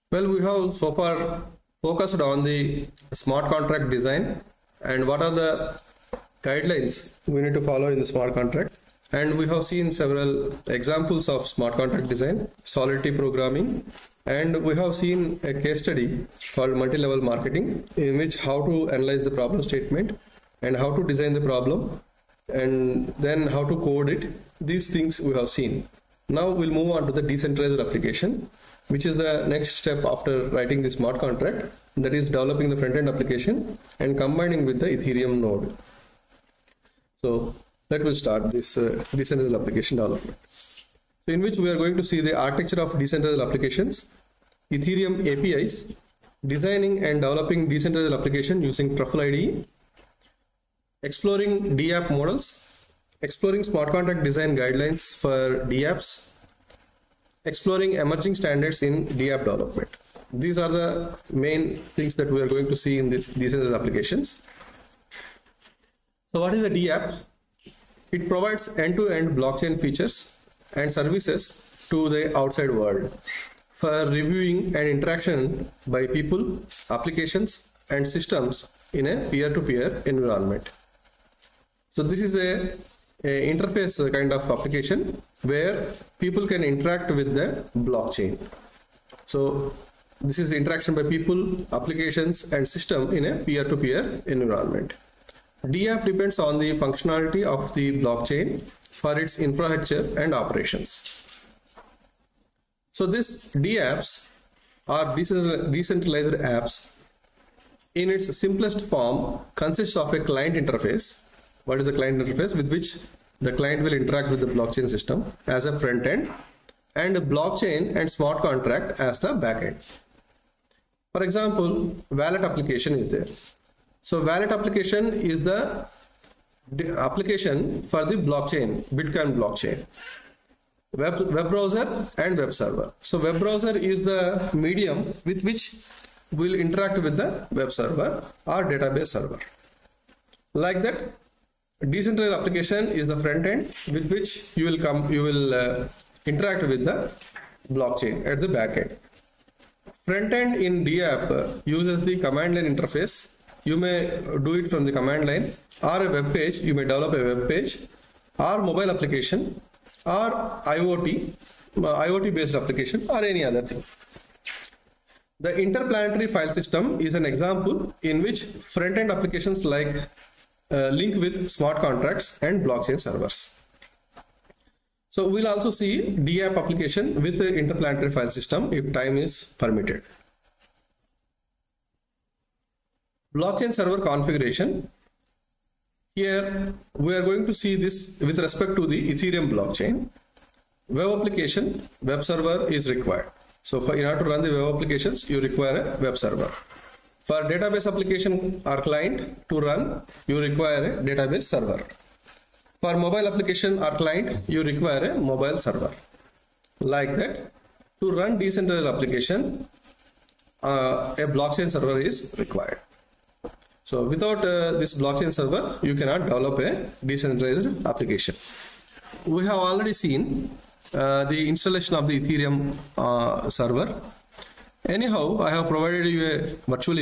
Well, we have so far focused on the smart contract design and what are the guidelines we need to follow in the smart contract. And we have seen several examples of smart contract design, Solidity programming, and we have seen a case study called multi-level marketing, in which how to analyze the problem statement and how to design the problem and then how to code it. These things we have seen. Now we'll move on to the decentralized application, which is the next step after writing the smart contract, that is developing the front-end application and combining with the Ethereum node. So let us start this decentralized application development, in which we are going to see the architecture of decentralized applications, Ethereum APIs, designing and developing decentralized application using Truffle IDE, exploring DApp models, exploring smart contract design guidelines for DApps, exploring emerging standards in DApp development. These are the main things that we are going to see in these decentralized applications. So what is a DApp? It provides end-to-end blockchain features and services to the outside world for reviewing and interaction by people, applications, and systems in a peer-to-peer environment. So this is a interface kind of application where people can interact with the blockchain. So this is interaction by people, applications, and system in a peer-to-peer environment. DApp depends on the functionality of the blockchain for its infrastructure and operations. So these DApps are decentralized apps. In its simplest form, consists of a client interface. What is the client interface? With which the client will interact with the blockchain system as a front end, and a blockchain and smart contract as the back end. For example, wallet application is there. So wallet application is the application for the blockchain, Bitcoin blockchain. Web browser and web server. So web browser is the medium with which we'll interact with the web server or database server. Like that, decentralized application is the front end with which you will interact with the blockchain at the back end. Front end in DApp uses the command line interface. You may do it from the command line, or a web page. You may develop a web page, or mobile application, or IoT based application, or any other thing. The interplanetary file system is an example in which front end applications like link with smart contracts and blockchain servers. So we'll also see DApp application with the interplanetary file system if time is permitted. Blockchain server configuration. Here we are going to see this with respect to the Ethereum blockchain. Web application, web server is required. So in order to run the web applications, you require a web server. For database application or client to run, you require a database server. For mobile application or client, you require a mobile server. Like that, to run decentralized application, a blockchain server is required. So without this blockchain server, you cannot develop a decentralized application. We have already seen the installation of the Ethereum server. Anyhow, I have provided you a virtual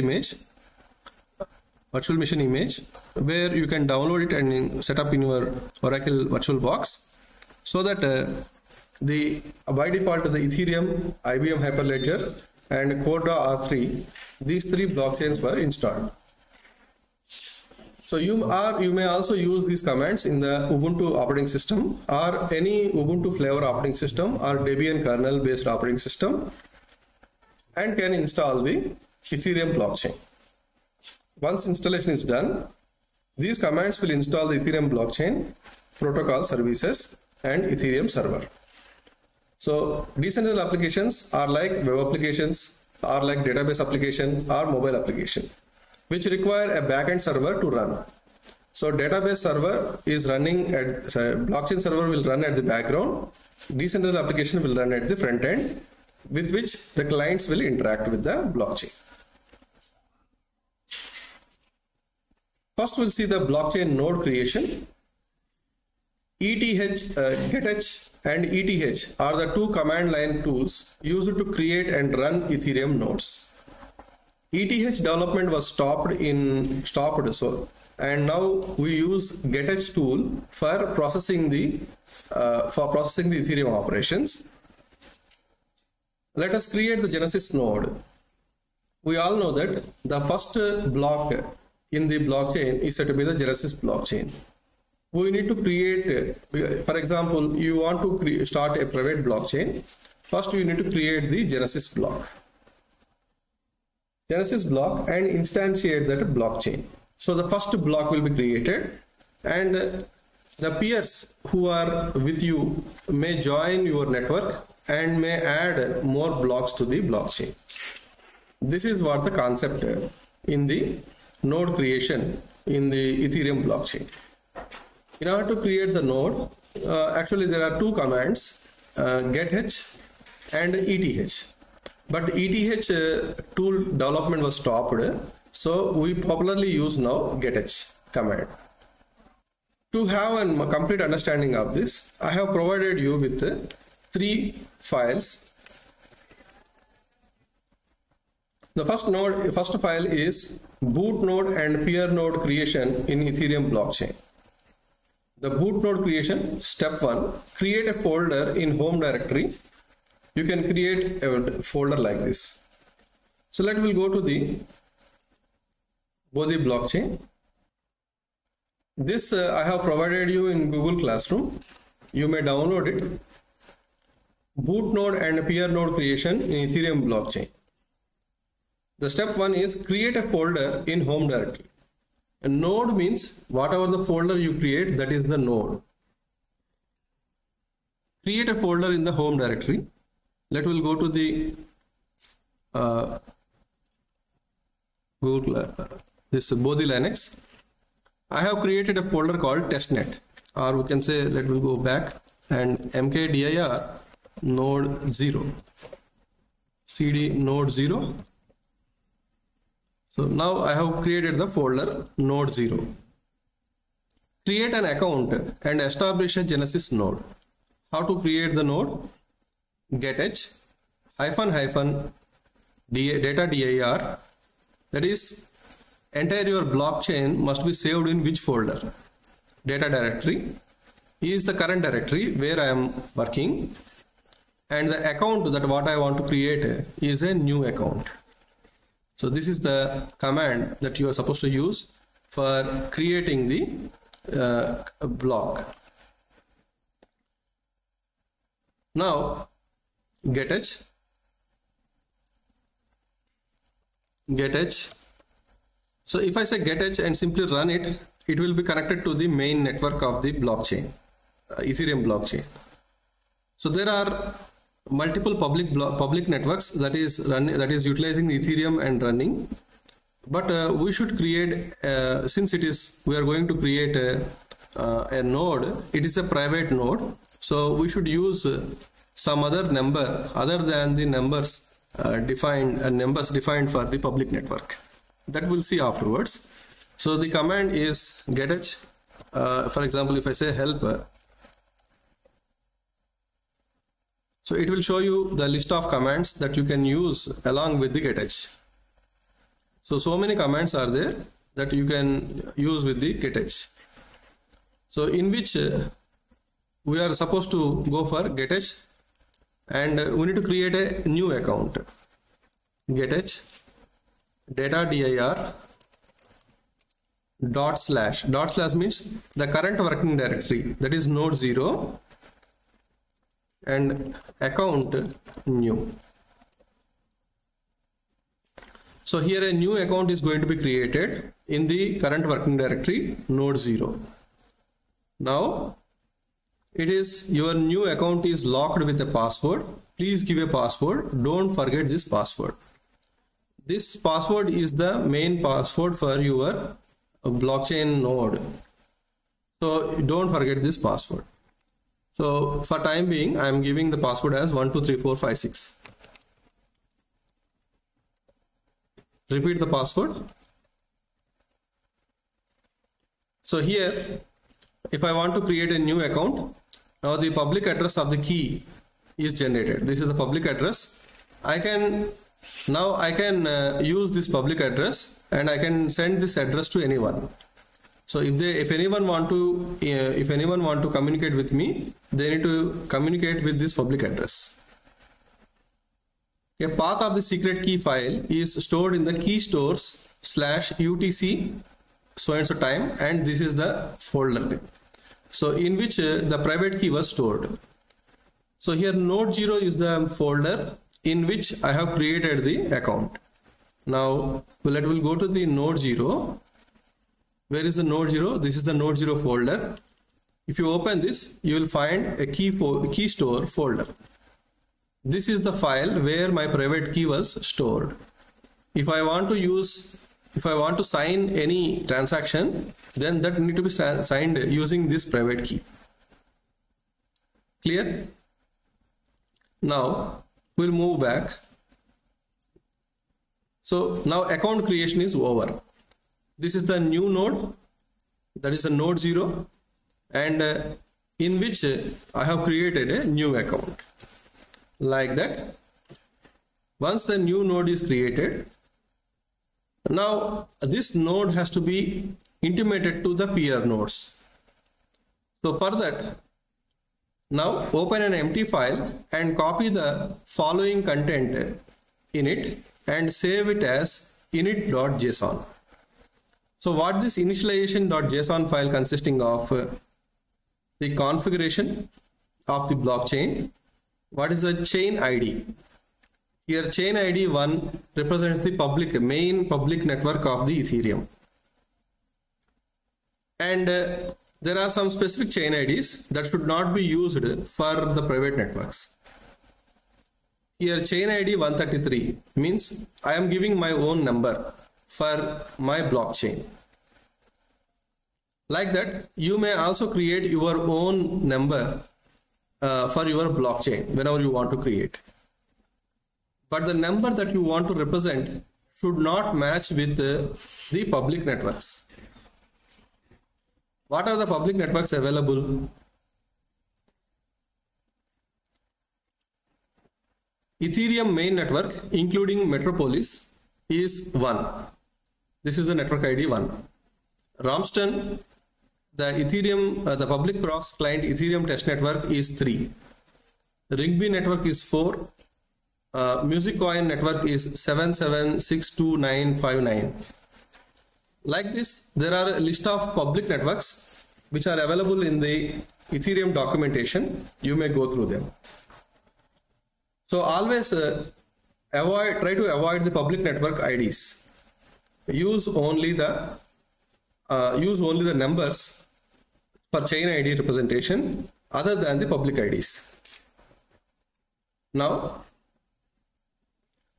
machine image, where you can download it and set up in your Oracle VirtualBox, so that by default the Ethereum, IBM Hyperledger, and Corda R3, these three blockchains were installed. So you may also use these commands in the Ubuntu operating system or any Ubuntu flavor operating system or Debian kernel based operating system, and can install the Ethereum blockchain. Once installation is done, these commands will install the Ethereum blockchain, protocol services, and Ethereum server. So decentralized applications are like web applications, or like database application or mobile application, which require a backend server to run. So database server is running at, blockchain server will run at the background, decentralized application will run at the front end, with which the clients will interact with the blockchain. First we'll see the blockchain node creation. GetH and ETH are the two command line tools used to create and run Ethereum nodes. ETH development was stopped, and now we use GetH tool for processing the Ethereum operations. Let us create the Genesis node. We all know that the first block in the blockchain is said to be the Genesis blockchain. We need to create, for example, you want to start a private blockchain. First, you need to create the Genesis block. Genesis block and instantiate that blockchain. So the first block will be created, and the peers who are with you may join your network and may add more blocks to the blockchain. This is what the concept in the node creation in the Ethereum blockchain. In order to create the node, actually there are two commands, GetH and ETH. But ETH tool development was stopped, so we popularly use now GetH command. To have a complete understanding of this, I have provided you with 3 files. The first file is boot node and peer node creation in Ethereum blockchain. The boot node creation, step 1, create a folder in home directory. You can create a folder like this. So let me go to the Bodhi blockchain. This I have provided you in Google Classroom. You may download it. Boot node and peer node creation in Ethereum blockchain. The step 1 is create a folder in home directory. A node means whatever the folder you create, that is the node. Create a folder in the home directory. Let us go to the this Bodhi Linux. I have created a folder called testnet, or we can say, let me go back, and mkdir node 0 cd node 0. So now I have created the folder node 0. Create an account and establish a Genesis node. How to create the node? GetH --data dir, that is, entire your blockchain must be saved in which folder? Data directory is the current directory where I am working, and the account that what I want to create is a new account. So this is the command that you are supposed to use for creating the block. Now GetH. So if I say GetH and simply run it, it will be connected to the main network of the blockchain, Ethereum blockchain. So there are multiple public networks that is utilizing Ethereum and running, but we should create since we are going to create a node. It is a private node, so we should use some other number other than the numbers defined for the public network. That we'll see afterwards. So the command is GetH. For example, if I say help, so it will show you the list of commands that you can use along with the GetH. So many commands are there that you can use with the GetH. So in which we are supposed to go for GetH, and we need to create a new account. GetH data dir // means the current working directory, that is node 0, and account new. So here a new account is going to be created in the current working directory node 0. Now it is your new account is locked with a password. Please give a password. Don't forget this password. This password is the main password for your blockchain node. So don't forget this password. So for time being, I am giving the password as 123456. Repeat the password. So here if I want to create a new account, now the public address of the key is generated. This is the public address. I can use this public address and I can send this address to anyone. So if anyone want to communicate with me, they need to communicate with this public address. A path of the secret key file is stored in the key stores /utc so and so time, and this is the folder name, so in which the private key was stored. So here node 0 is the folder in which I have created the account. Now we'll go to the node 0. Where is the node 0? This is the node 0 folder. If you open this, you will find a key store folder. This is the file where my private key was stored. If I want to sign any transaction, then that need to be signed using this private key. Clear? Now we'll move back. So now account creation is over. This is the new node, that is a node 0, and in which I have created a new account. Like that. Once the new node is created, now this node has to be intimated to the peer nodes. So for that, now open an empty file and copy the following content in it and save it as init.json. So what this initialization.json file consisting of the configuration of the blockchain. What is the chain ID? Here chain ID 1 represents the main public network of the Ethereum. And there are some specific chain IDs that should not be used for the private networks. Here chain ID 133 means I am giving my own number for my blockchain. Like that, you may also create your own number for your blockchain whenever you want to create. But the number that you want to represent should not match with the public networks. What are the public networks available? Ethereum main network, including Metropolis, is 1. This is the network ID 1. Ramston, the Ethereum, the public cross client Ethereum test network is 3. Ringby network is 4. Musiccoin network is 77629959. Like this, there are a list of public networks which are available in the Ethereum documentation. You may go through them. So always try to avoid the public network IDs. Use only the numbers for chain ID representation other than the public IDs. Now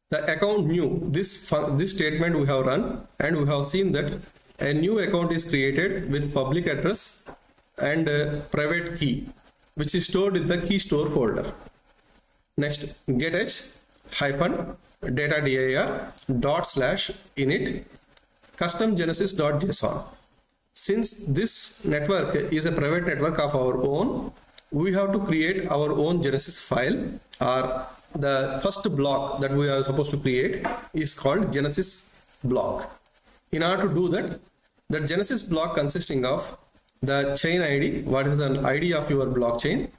the account new, this statement we have run, and we have seen that a new account is created with public address and private key, which is stored in the key store folder. Next, getH-data.dir/init custom genesis.json. Since this network is a private network of our own, we have to create our own Genesis file, or the first block that we are supposed to create is called Genesis block. In order to do that, the Genesis block consisting of the chain ID, what is the ID of your blockchain,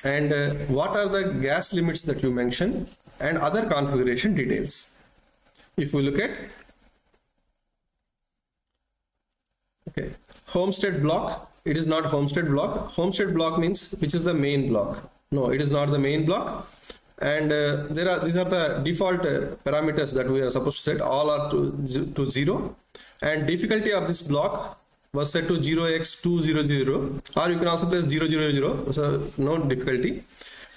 and what are the gas limits that you mentioned, and other configuration details. If we look at Homestead block, it is not Homestead block. Homestead block means which is the main block. No, it is not the main block. And these are the default parameters that we are supposed to set. All are to 0, and difficulty of this block was set to 0x200, or you can also place 000, so no difficulty.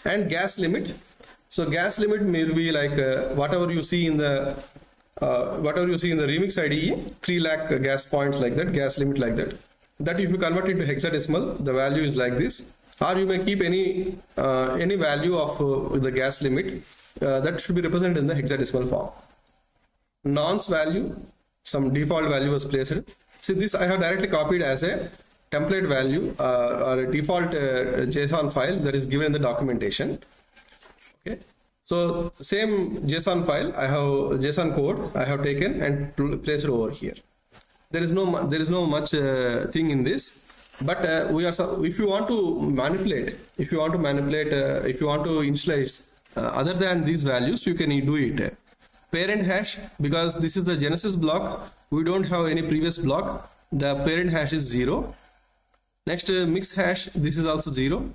And gas limit, so gas limit will be like whatever you see in the remix IDE, 3 lakh gas points, like that, gas limit like that. That if you convert it to hexadecimal, the value is like this. Or you may keep any value of the gas limit that should be represented in the hexadecimal form. Nonce value, some default value was placed. See, this I have directly copied as a template value or a default JSON file that is given in the documentation. Okay, so same JSON file, I have JSON code I have taken and placed it over here. There is no much thing in this, but if you want to manipulate, if you want to initialize other than these values, you can do it. Parent hash, because this is the Genesis block, we don't have any previous block, the parent hash is 0. Next mix hash, this is also 0.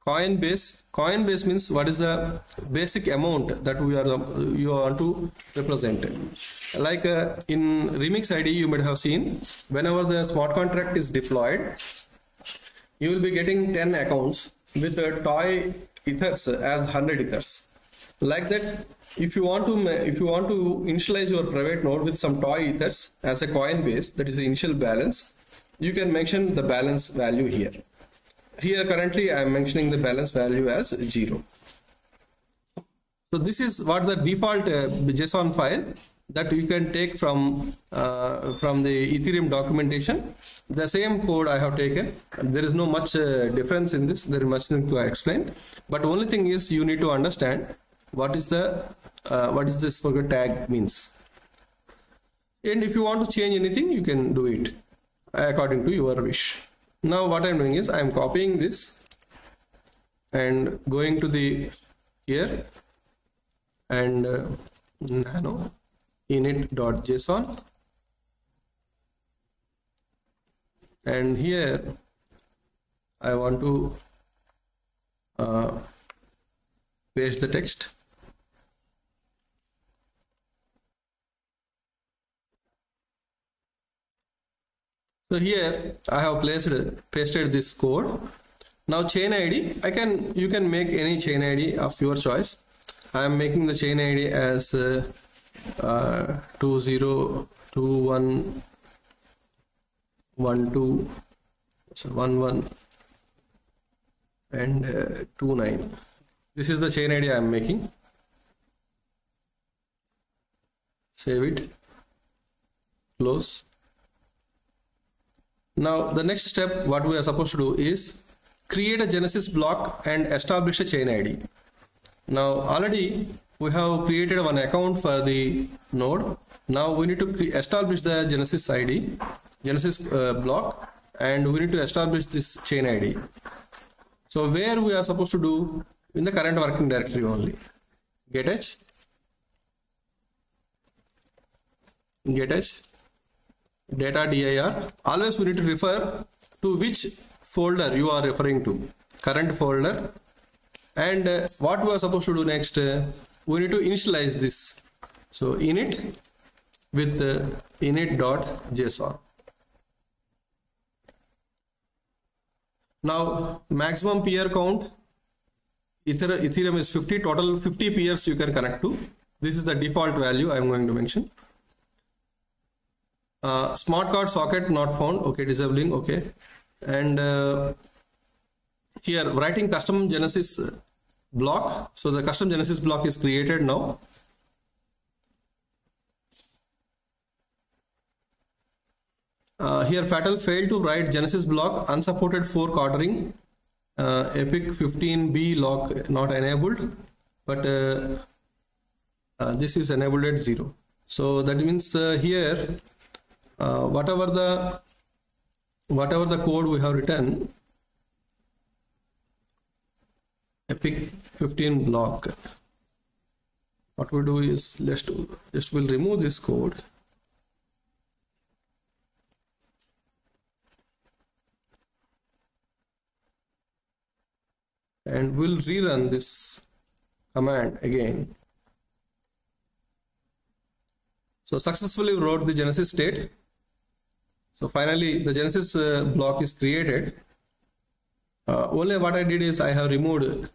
Coinbase means what is the basic amount that you want to represent. Like in Remix ID, you might have seen, whenever the smart contract is deployed, you will be getting 10 accounts with toy ethers as 100 ethers. Like that, if you want to initialize your private node with some toy ethers as a Coinbase, that is the initial balance, you can mention the balance value here. Here currently I am mentioning the balance value as 0. So this is what the default JSON file that you can take from the Ethereum documentation. The same code I have taken. There is no much difference in this. There is much thing to explain. But only thing is you need to understand what is this tag means. And if you want to change anything, you can do it according to your wish. Now what I'm doing is I'm copying this and going to the here and nano init.json, and here I want to paste the text. So here I have pasted this code. Now chain ID, you can make any chain ID of your choice. I am making the chain ID as 202112 11 and 29. This is the chain ID I am making. Save it, close. Now the next step what we are supposed to do is create a Genesis block and establish a chain ID. Now already we have created one account for the node. Now we need to establish the Genesis ID, Genesis block, and we need to establish this chain ID. So where we are supposed to do? In the current working directory only. GetH data dir. Always we need to refer to which folder you are referring to, current folder. And what we are supposed to do next, we need to initialize this. So init with init.json. Now maximum peer count, Ethereum is 50, total 50 peers you can connect to. This is the default value I am going to mention. Smart card socket not found, okay, disabling, okay. And here writing custom Genesis block. So the custom Genesis block is created now. Here fatal failed to write Genesis block, unsupported fork ordering, epic 15b lock not enabled, but this is enabled at 0. So that means here whatever the code we have written, epic 15 block, what we do is just will remove this code and we'll rerun this command again. So successfully wrote the Genesis state. So finally the Genesis block is created. Only what I did is I have removed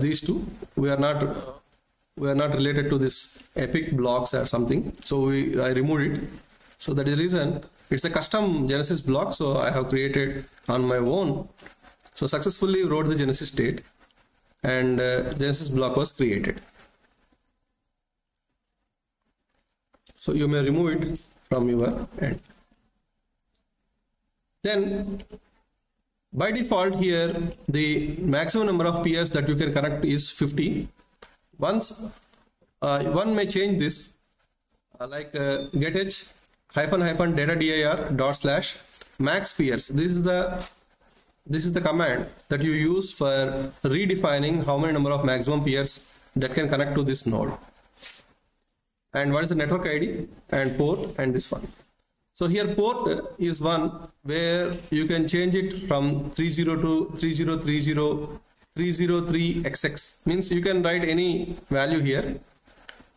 these two. We are not related to this epic blocks or something. So I removed it. So that is the reason it's a custom Genesis block. So I have created on my own. So successfully wrote the Genesis state and Genesis block was created. So you may remove it from your end. Then by default here the maximum number of peers that you can connect is 50. Once one may change this like getH -- data dir /max peers. This is the command that you use for redefining how many number of maximum peers that can connect to this node. And what is the network ID and port and this one. So here port is one where you can change it from 30 to 3030 303XX, means you can write any value here.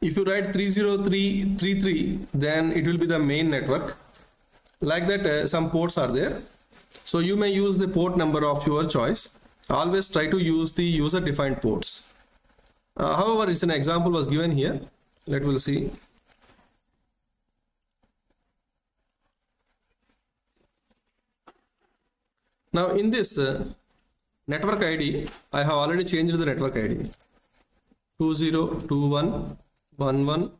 If you write 30333, then it will be the main network. Like that, some ports are there. So you may use the port number of your choice. Always try to use the user defined ports. However, it's an example was given here. Let us see. Now in this network ID, I have already changed the network ID 202111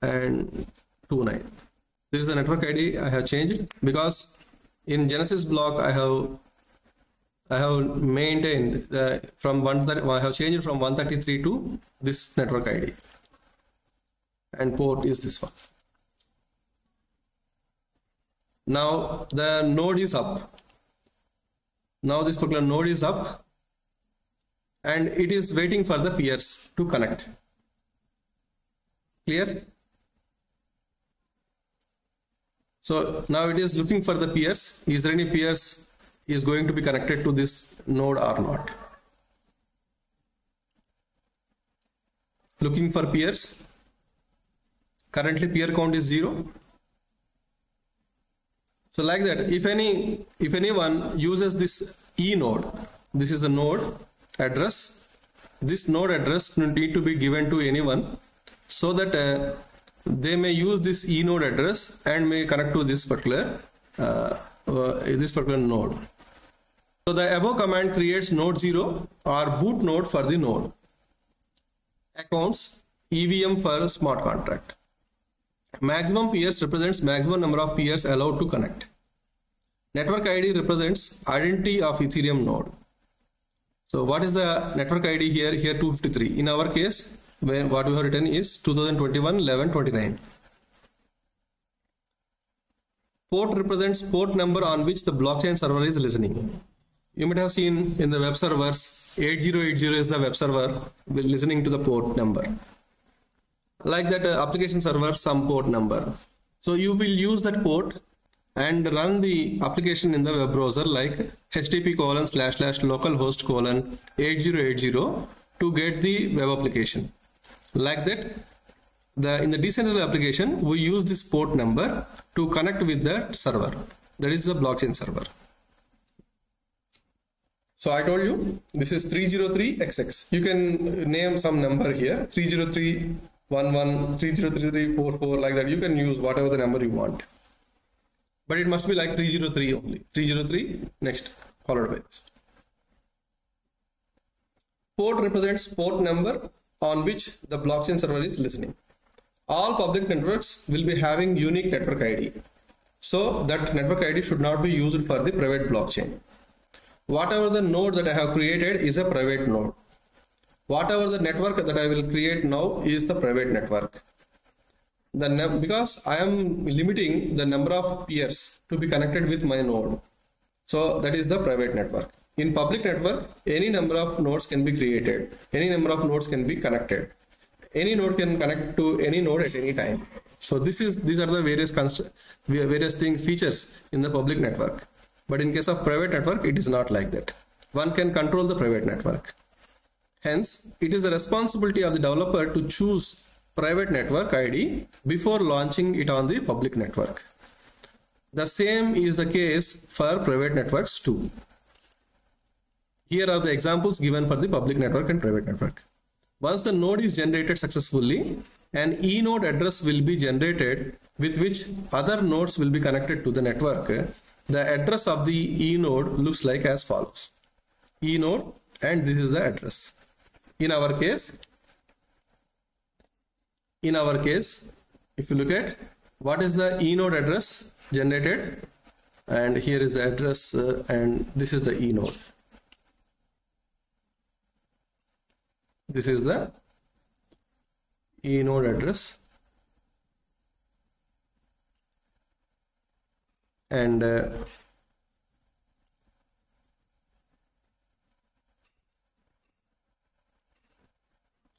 and 29. This is the network ID I have changed because in Genesis block I have maintained from I have changed from 133 to this network ID, and port is this one. Now the node is up. Now this particular node is up and it is waiting for the peers to connect. Clear? So now it is looking for the peers. Is there any peers is going to be connected to this node or not? Looking for peers. Currently peer count is 0. So like that, if anyone uses this E node, this is the node address. This node address need to be given to anyone so that they may use this E node address and may connect to this particular node. So the above command creates node 0 or boot node for the node. Accounts EVM for smart contract. Maximum peers represents maximum number of peers allowed to connect. Network ID represents identity of Ethereum node. So what is the network ID here? Here 253. In our case, what we have written is 2021-11-29. Port represents port number on which the blockchain server is listening. You might have seen in the web servers 8080 is the web server listening to the port number. Like that application server some port number. So you will use that port and run the application in the web browser like http://localhost:8080 to get the web application. Like that, in the decentralized application we use this port number to connect with the server. That is the blockchain server. So I told you this is 303XX. You can name some number here 30311, 3033344, like that. You can use whatever the number you want, but it must be like 303 only. 303 next followed by this. Port represents port number on which the blockchain server is listening. All public networks will be having unique network ID, so that network ID should not be used for the private blockchain. Whatever the node that I have created is a private node. Whatever the network that I will create now is the private network. Because I am limiting the number of peers to be connected with my node, so that is the private network. In public network, any number of nodes can be created, any number of nodes can be connected, any node can connect to any node at any time. So these are the various features in the public network. But in case of private network, it is not like that. One can control the private network. Hence, it is the responsibility of the developer to choose private network ID before launching it on the public network. The same is the case for private networks too. Here are the examples given for the public network and private network. Once the node is generated successfully, an e-node address will be generated with which other nodes will be connected to the network. The address of the e-node looks like as follows. E-node, and this is the address. In our case, if you look at what is the e-node address generated, and here is the address, and this is the E node. This is the E node address, and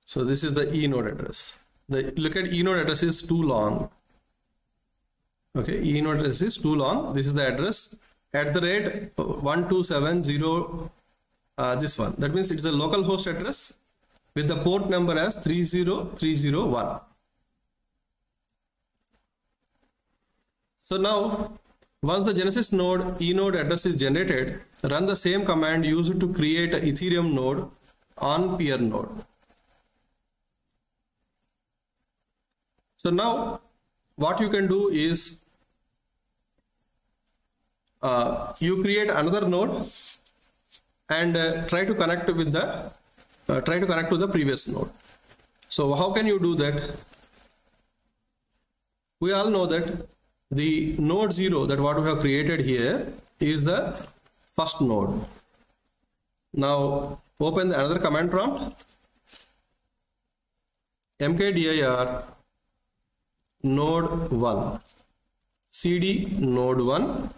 so this is the E node address. Look at E node address is too long. Okay, E node address is too long. This is the address @1270. This one. That means it's a local host address with the port number as 30301. So now, once the Genesis node E node address is generated, run the same command used to create an Ethereum node on peer node. So now, what you can do is you create another node and try to connect with the to the previous node. So how can you do that? We all know that the node 0, that what we have created here, is the first node. Now open another command prompt, mkdir node 1 cd node 1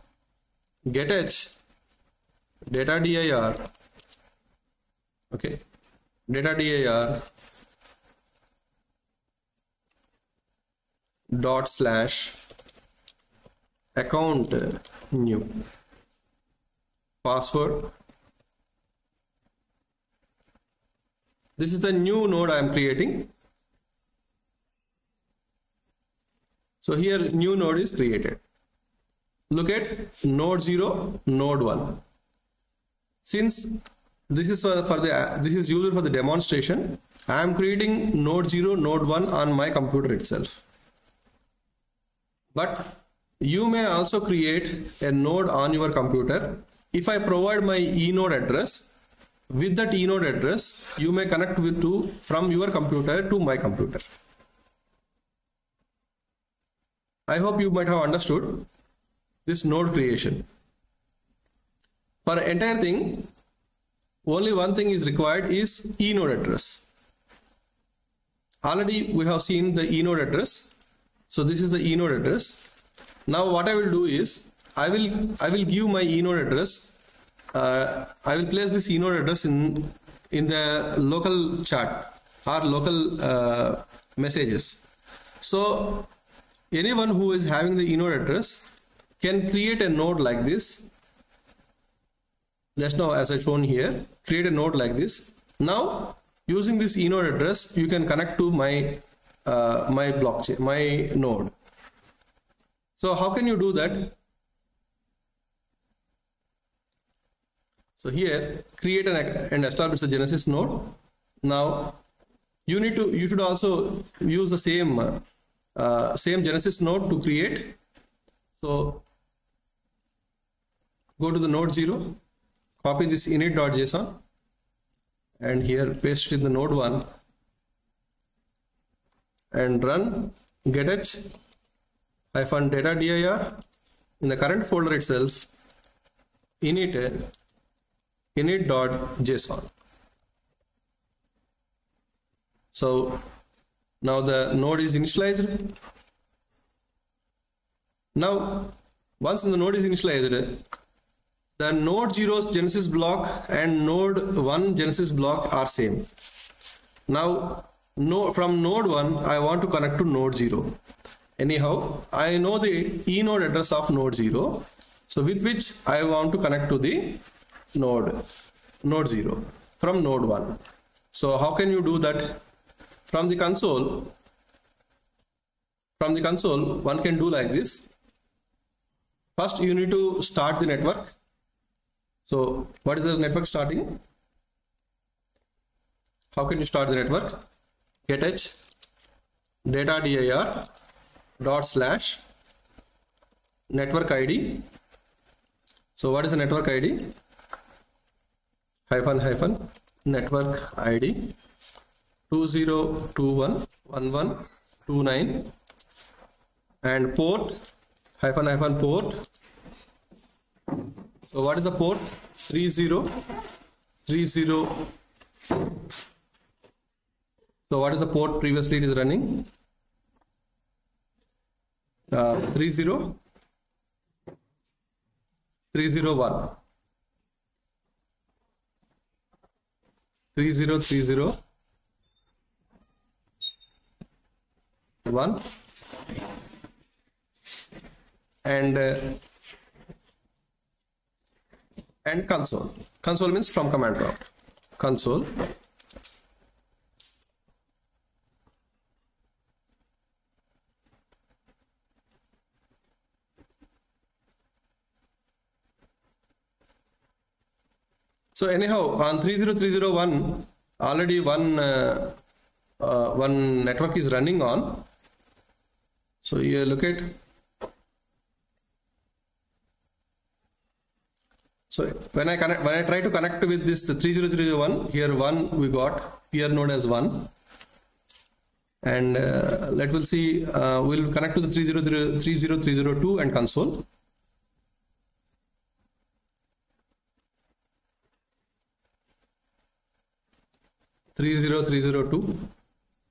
getH data dir, okay, data dir / account new password. This is the new node I am creating. So here new node is created. Look at node 0, node 1. Since this is this is used for the demonstration, I am creating node 0, node 1 on my computer itself. But you may also create a node on your computer. If I provide my E node address, with that E node address, you may connect from your computer to my computer. I hope you might have understood this node creation. For the entire thing, only one thing is required is E node address. Already we have seen the E node address. So this is the E node address. Now what I will do is I will give my E node address. I will place this E node address in the local chat or local messages. So anyone who is having the E node address can create a node like this. Just now, as I shown here, create a node like this. Now using this E node address, you can connect to my my blockchain, my node. So how can you do that? So here, create and establish the Genesis node. Now you should also use the same Genesis node to create. So go to the node 0, copy this init.json, and here paste it in the node 1 and run getH -data dir in the current folder itself init.json. So now the node is initialized. Now once the node is initialized, the node 0's Genesis block and node 1 Genesis block are same. Now from node 1 I want to connect to node 0. Anyhow, I know the E node address of node 0, so with which I want to connect to the node 0 from node 1. So how can you do that? From the console, one can do like this. First you need to start the network. So what is the network starting? How can you start the network? getH data dir / network ID. So what is the network ID? -- network ID 20211129 and port -- port So what is the port? 3030. So what is the port previously it is running? 30301. 303001 and console. Console means from command prompt. Console. So anyhow, on 30301 already one network is running on. So you look at. So when I try to connect with this 30301, here one we got peer node as one, and let we'll see. We'll connect to the 30302 and console.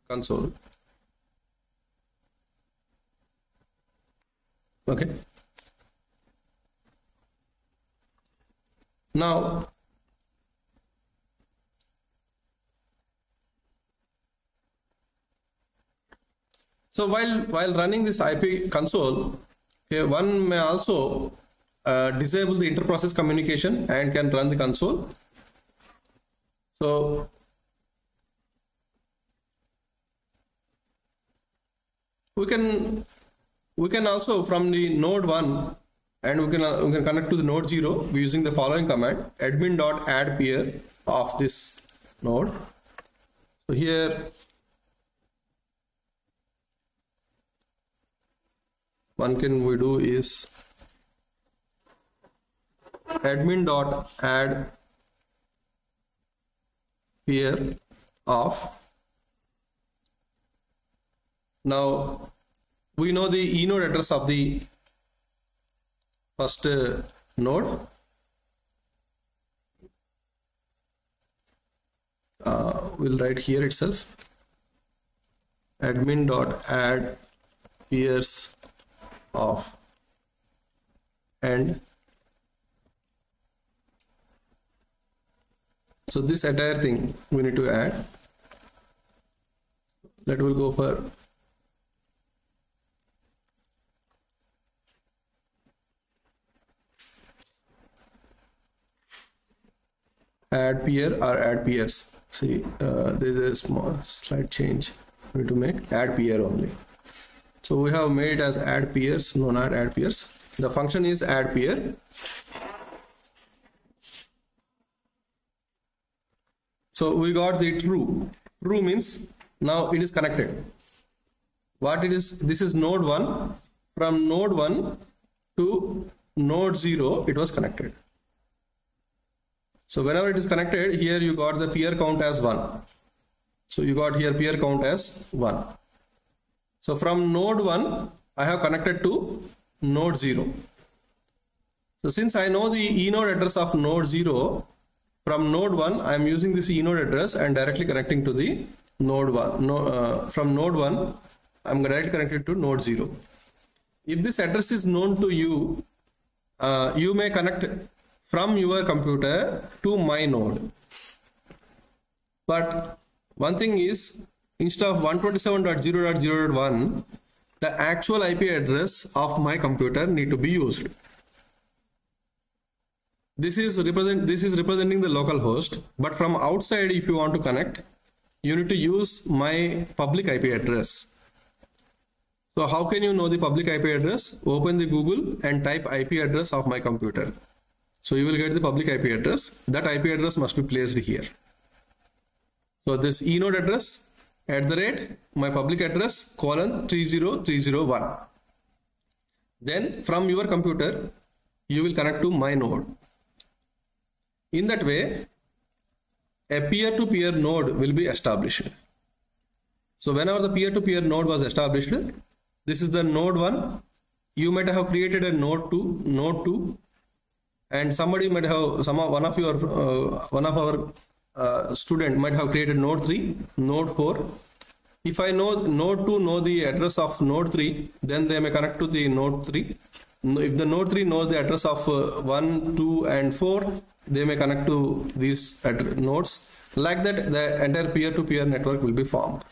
Console. Okay. Now, so while running this IP console, okay, one may also disable the inter-process communication and can run the console. So we can also from the node 1 and we can connect to the node 0 using the following command: admin.add peer of this node. So here one can we do is admin.add peer of. Now we know the enode address of the first node. We'll write here itself admin.add peers of, and so this entire thing we need to add. That will go for add peer or add peers. See, there is a small slight change we need to make. Add peer only. So we have made as add peers, no, not add peers. The function is add peer. So we got the true. True means now it is connected. What it is? This is node 1. From node 1 to node 0 it was connected. So whenever it is connected, here you got the peer count as 1. So you got here peer count as 1. So from node 1, I have connected to node 0. So since I know the enode address of node 0, from node 1, I am using this enode address and directly connecting to the node 1. From node 1, I am directly connected to node 0. If this address is known to you, you may connect from your computer to my node. But one thing is, instead of 127.0.0.1, the actual IP address of my computer need to be used. This is representing the local host, but from outside if you want to connect, you need to use my public IP address. So how can you know the public IP address? Open the Google and type IP address of my computer. So you will get the public IP address. That IP address must be placed here. So this enode address @ my public address : 30301. Then from your computer, you will connect to my node. In that way, a peer-to-peer node will be established. So whenever the peer-to-peer node was established, this is the node 1. You might have created a node 2, and somebody might have one of our student might have created node 3, node 4. If I know node 2 know the address of node 3, then they may connect to the node 3. If the node 3 knows the address of 1, 2 and 4, they may connect to these nodes. Like that, the entire peer-to-peer network will be formed.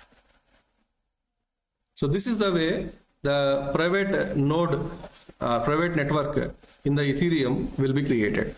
So this is the way the private network in the Ethereum will be created.